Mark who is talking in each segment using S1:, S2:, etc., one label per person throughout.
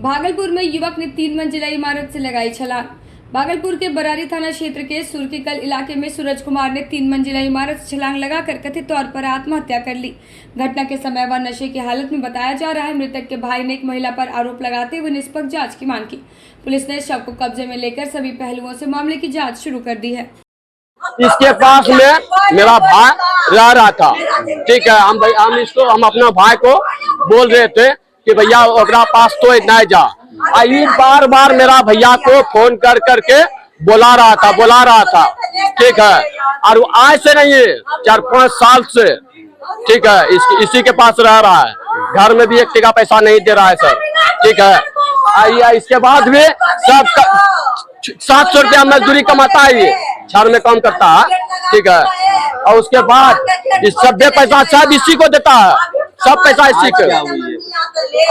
S1: भागलपुर में युवक ने 3 मंजिला इमारत से लगाई छलांग। भागलपुर के बरारी थाना क्षेत्र के सुरकीकल इलाके में सूरज कुमार ने 3 मंजिला इमारत से छलांग लगाकर कथित तौर पर आत्महत्या कर ली। घटना के समय वह नशे की हालत में बताया जा रहा है। मृतक के भाई ने एक महिला पर आरोप लगाते हुए निष्पक्ष जांच की मांग की। पुलिस ने शव को कब्जे में लेकर सभी पहलुओं से मामले की जाँच शुरू कर दी है।
S2: इसके पास में मेरा भाई रह रहा था, ठीक है। हम अपना भाई को बोल रहे थे कि भैया ओकरा पास तो नहीं जा। आई बार बार मेरा भैया को फोन कर करके बुला रहा था, ठीक है। और आज से नहीं है, 4-5 साल से, ठीक है, इसी के पास रह रहा है। घर में भी 1 टका पैसा नहीं दे रहा है सर, ठीक है। इसके बाद भी सब 700 रुपया मजदूरी कमाता है, ये शहर में काम करता है, ठीक है। और उसके बाद इस सब पैसा सब इसी को देता है, सब पैसा इसी को।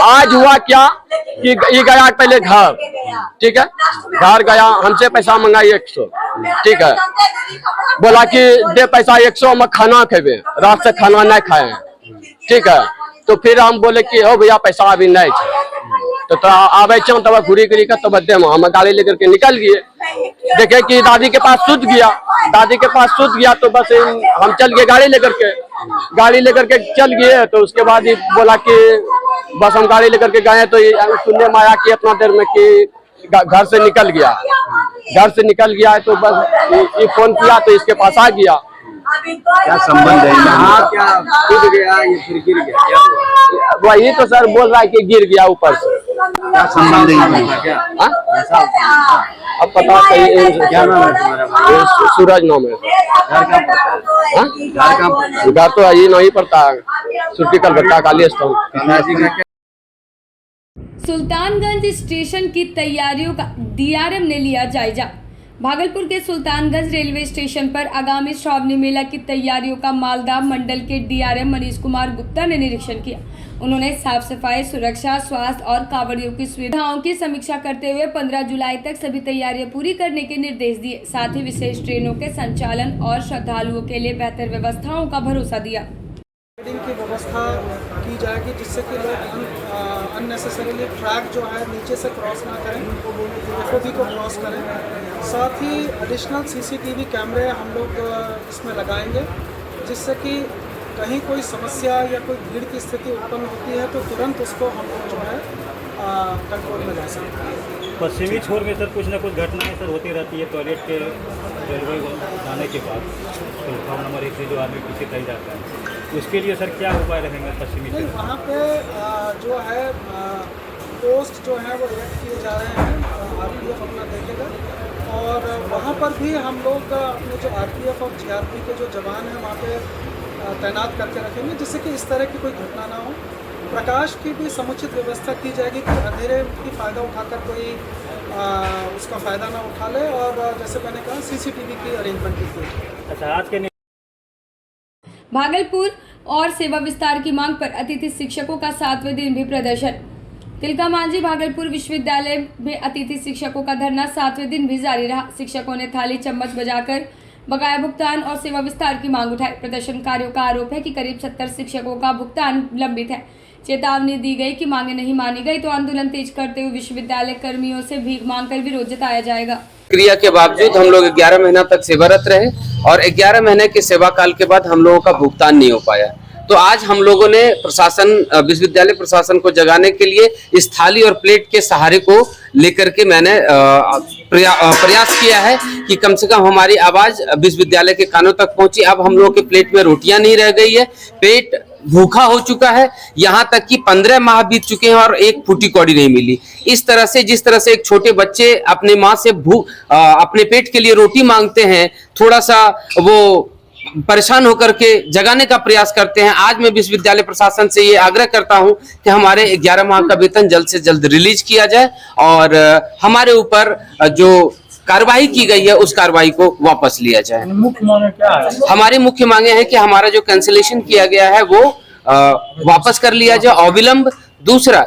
S2: आज हुआ क्या कि ये गया पहले घर, ठीक है, घर गया, हमसे पैसा मंगाई 100, ठीक है। बोला कि दे पैसा 100 में खाना खेबे, रात से खाना नहीं खाए, ठीक है। तो फिर हम बोले कि हो भैया पैसा अभी नहीं है, तो आवे तब घूरी घूरी का तब दे हम गाड़ी लेकर के निकल गए। देखे कि दादी के पास सुत गया, तो बस हम चल गए गाड़ी लेकर के चल गए। तो उसके बाद ही बोला कि बस हम गाड़ी लेकर के गए, तो सुनने में आया कि इतना देर में कि घर से निकल गया, तो बस ये फोन किया तो इसके पास आ गया।
S3: क्या संबंध है? हाँ, क्या कूद गया या फिर गिर गया?
S2: वही तो सर बोल रहा है कि गिर गया ऊपर से।
S3: क्या संबंध है? क्या
S2: अब पता नहीं।
S3: क्या नाम है तुम्हारा?
S2: सूरज नाम है।
S3: घर कहाँ पड़ता है?
S2: घर तो ये नहीं पड़ता है, सुरकीकल भट्टा काली स्थान।
S1: सुल्तानगंज स्टेशन की तैयारियों का डीआरएम ने लिया जायजा। भागलपुर के सुल्तानगंज रेलवे स्टेशन पर आगामी श्रावणी मेला की तैयारियों का मालदा मंडल के डीआरएम मनीष कुमार गुप्ता ने निरीक्षण किया। उन्होंने साफ सफाई, सुरक्षा, स्वास्थ्य और कांवड़ियों की सुविधाओं की समीक्षा करते हुए 15 जुलाई तक सभी तैयारियां पूरी करने के निर्देश दिए। साथ ही विशेष ट्रेनों के संचालन और श्रद्धालुओं के लिए बेहतर व्यवस्थाओं का भरोसा दिया।
S4: की व्यवस्था की जाएगी जिससे कि लोग अननेसेसरीली ट्रैक जो है नीचे से क्रॉस ना करें, एफओबी को क्रॉस करें। साथ ही एडिशनल सीसीटीवी कैमरे हम लोग इसमें लगाएंगे, जिससे कि कहीं कोई समस्या या कोई भीड़ की स्थिति उत्पन्न होती है तो तुरंत उसको हम लोग जो है कंट्रोल में ला सकते हैं।
S5: पश्चिमी छोर में सर कुछ ना कुछ घटनाएं सर होती रहती है। टॉयलेट के रेलवे जाने के बाद प्लेटफॉर्म नंबर 1 से जो आदमी पीछे तय जाता है, उसके लिए सर क्या उपाय रहेंगे पश्चिमी छोर?
S4: वहाँ पे जो है पोस्ट जो है वो एक्ट किए जा रहे हैं, आरपीएफ अपना देखेगा। और वहाँ पर भी हम लोग अपने जो आरपीएफ और जीआरपी के जो जवान हैं वहाँ पे तैनात करके रखेंगे, जिससे कि इस तरह की कोई घटना ना हो। प्रकाश की भी समुचित व्यवस्था की जाएगी कि अंधेरे की फ़ायदा उठाकर कोई उसका फ़ायदा ना उठा ले। और जैसे मैंने कहा सीसीटीवी की अरेंजमेंट की गई।
S5: अच्छा, आज के
S1: भागलपुर और सेवा विस्तार की मांग पर अतिथि शिक्षकों का 7वें दिन भी प्रदर्शन। तिलका मांझी भागलपुर विश्वविद्यालय में अतिथि शिक्षकों का धरना 7वें दिन भी जारी रहा। शिक्षकों ने थाली चम्मच बजाकर बकाया भुगतान और सेवा विस्तार की मांग उठाई। प्रदर्शनकारियों का आरोप है कि करीब 70 शिक्षकों का भुगतान लंबित है। चेतावनी दी गई कि मांगे नहीं मानी गई तो आंदोलन तेज करते हुए विश्वविद्यालय कर्मियों से भीख मांगकर विरोध जताया जाएगा।
S6: क्रिया के बावजूद हम लोग 11 महीना तक सेवारत रहे और 11 महीने के सेवा काल के बाद हम लोगों का भुगतान नहीं हो पाया। तो आज हम लोगों ने विश्वविद्यालय प्रशासन को जगाने के लिए इस थाली और प्लेट के सहारे को लेकर के मैंने प्रयास किया है कि कम से कम हमारी आवाज विश्वविद्यालय के कानों तक पहुंची। अब हम लोगों के प्लेट में रोटियां नहीं रह गई है, पेट भूखा हो चुका है। यहाँ तक कि 15 माह बीत चुके हैं और एक फूटी कौड़ी नहीं मिली। इस तरह से जिस तरह से एक छोटे बच्चे अपने माँ से अपने पेट के लिए रोटी मांगते हैं, थोड़ा सा वो परेशान होकर के जगाने का प्रयास करते हैं। आज मैं विश्वविद्यालय प्रशासन से ये आग्रह करता हूं कि हमारे 11 माह का वेतन जल्द से जल्द रिलीज किया जाए और हमारे ऊपर जो कार्रवाई की गई है उस कार्रवाई को वापस लिया जाए।
S5: मुख्य मांगे क्या है?
S6: हमारी मुख्य मांगे हैं कि हमारा जो कैंसिलेशन किया गया है वो वापस कर लिया जाए अविलंब। दूसरा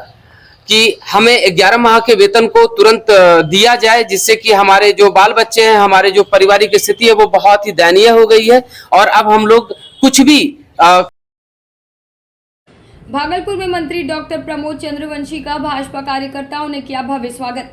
S6: कि हमें 11 माह के वेतन को तुरंत दिया जाए, जिससे कि हमारे जो बाल बच्चे हैं, हमारे जो पारिवारिक स्थिति है वो बहुत ही दयनीय हो गई है और अब हम लोग कुछ भी
S1: भागलपुर में मंत्री डॉक्टर प्रमोद चंद्रवंशी का भाजपा कार्यकर्ताओं ने किया भव्य स्वागत।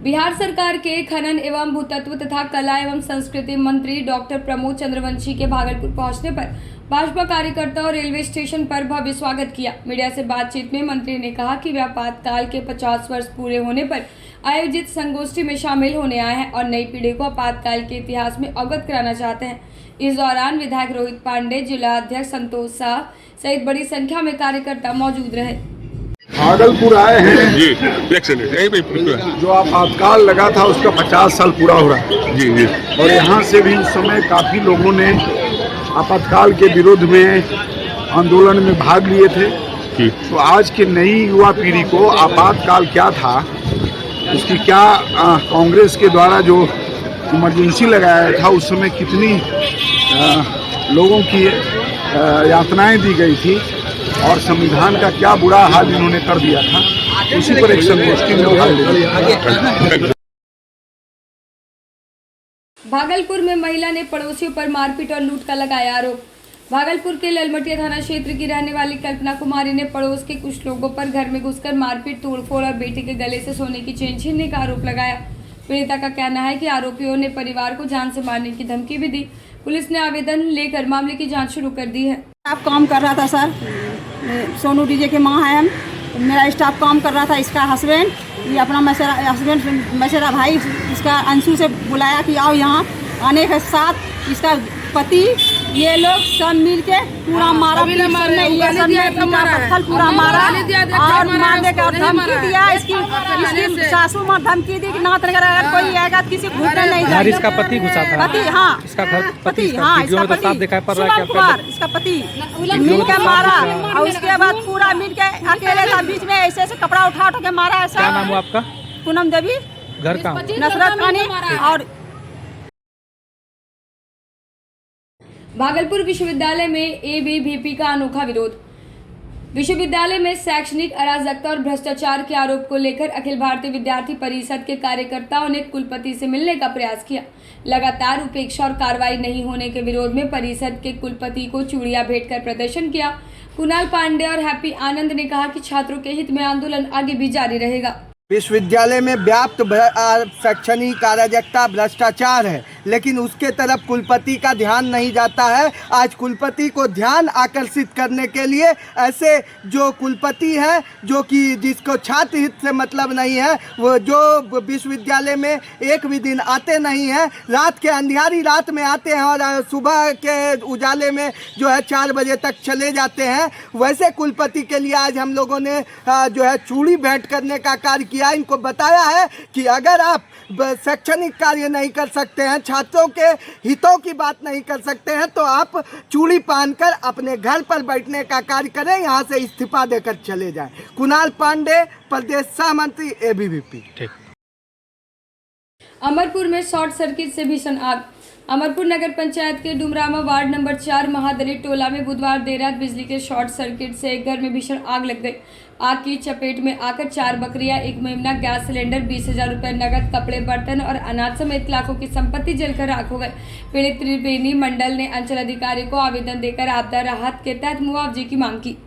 S1: बिहार सरकार के खनन एवं भूतत्व तथा कला एवं संस्कृति मंत्री डॉक्टर प्रमोद चंद्रवंशी के भागलपुर पहुंचने पर भाजपा कार्यकर्ताओं रेलवे स्टेशन पर भव्य स्वागत किया। मीडिया से बातचीत में मंत्री ने कहा कि वे आपातकाल के 50 वर्ष पूरे होने पर आयोजित संगोष्ठी में शामिल होने आए हैं और नई पीढ़ी को आपातकाल के इतिहास में अवगत कराना चाहते हैं। इस दौरान विधायक रोहित पांडे, जिला अध्यक्ष संतोष शाह सहित बड़ी संख्या में कार्यकर्ता मौजूद रहे।
S7: भागलपुर आए हैं जी, जो आपातकाल लगा था उसका 50 साल पूरा हो रहा है जी जी। और यहाँ से भी इस समय काफी लोगों ने आपातकाल के विरोध में आंदोलन में भाग लिए थे। तो आज की नई युवा पीढ़ी को आपातकाल क्या था, उसकी क्या कांग्रेस के द्वारा जो इमरजेंसी लगाया था उस समय कितनी लोगों की यातनाएं दी गई थी और संविधान का क्या बुरा हाल इन्होंने कर दिया था, उसी पर एक संगोष्ठी में भाग लिया।
S1: भागलपुर में महिला ने पड़ोसियों पर मारपीट और लूट का लगाया आरोप। भागलपुर के ललमटिया थाना क्षेत्र की रहने वाली कल्पना कुमारी ने पड़ोस के कुछ लोगों पर घर में घुसकर मारपीट, तोड़फोड़ और बेटे के गले से सोने की चेन छीनने का आरोप लगाया। पीड़िता का कहना है कि आरोपियों ने परिवार को जान से मारने की धमकी भी दी। पुलिस ने आवेदन लेकर मामले की जांच शुरू कर दी है।
S8: स्टाफ काम कर रहा था सर, सोनू डीजे के माँ है हम, मेरा स्टाफ काम कर रहा था। इसका हस्बैंड, ये अपना मशेरा भाई, इसका अंशु से बुलाया कि आओ यहाँ। आने के साथ इसका पति, ये लोग सब मिल के पूरा मारा, पूरा मारा और मारने का धमकी दिया। इसकी सासू माँ धमकी दी कि ना अगर कोई आएगा किसी घुसने नहीं जाएगा।
S5: इसका पति घुसा था।
S8: पति, हाँ,
S5: इसका घर पति,
S8: हाँ, इसका पति सुमन कुमार, इसका पति मिल के मारा। और उसके बाद पूरा मिल के अकेले था, बीच में ऐसे ऐसे कपड़ा उठा के मारा। ऐसा।
S5: क्या नाम हुआ आपका?
S8: पूनम देवी।
S5: घर का
S8: नसरत खानी। और
S1: भागलपुर विश्वविद्यालय में एबीवीपी का अनोखा विरोध। विश्वविद्यालय में शैक्षणिक अराजकता और भ्रष्टाचार के आरोप को लेकर अखिल भारतीय विद्यार्थी परिषद के कार्यकर्ताओं ने कुलपति से मिलने का प्रयास किया। लगातार उपेक्षा और कार्रवाई नहीं होने के विरोध में परिषद के कुलपति को चूड़ियां भेंट कर प्रदर्शन किया। कुणाल पांडे और हैप्पी आनंद ने कहा कि छात्रों के हित में आंदोलन आगे भी जारी रहेगा।
S9: विश्वविद्यालय में व्याप्त शैक्षणिक अराजकता, भ्रष्टाचार है, लेकिन उसके तरफ कुलपति का ध्यान नहीं जाता है। आज कुलपति को ध्यान आकर्षित करने के लिए ऐसे जो कुलपति हैं, जो कि जिसको छात्र हित से मतलब नहीं है, वो जो विश्वविद्यालय में एक भी दिन आते नहीं हैं, रात के अंधियारी रात में आते हैं और सुबह के उजाले में जो है 4 बजे तक चले जाते हैं, वैसे कुलपति के लिए आज हम लोगों ने जो है चूड़ी भेंट करने का कार्य किया। इनको बताया है कि अगर आप शैक्षणिक कार्य नहीं कर सकते हैं, छात्रों के हितों की बात नहीं कर सकते हैं, तो आप चूड़ी पहनकर अपने घर पर बैठने का कार्य करें, यहाँ से इस्तीफा देकर चले जाएं। कुणाल पांडे, प्रदेश सह मंत्री, एबीवीपी।
S1: अमरपुर में शॉर्ट सर्किट से भीषण आग। अमरपुर नगर पंचायत के डुमरामा वार्ड नंबर 4 महादलित टोला में बुधवार देर रात बिजली के शॉर्ट सर्किट से एक घर में भीषण आग लग गई। आग की चपेट में आकर 4 बकरियां, 1 मेमना, गैस सिलेंडर, 20,000 रुपये नगद, कपड़े, बर्तन और अनाज समेत लाखों की संपत्ति जलकर राख हो गए। पीड़ित त्रिवेणी मंडल ने अंचल अधिकारी को आवेदन देकर आपदा राहत के तहत मुआवजे की मांग की।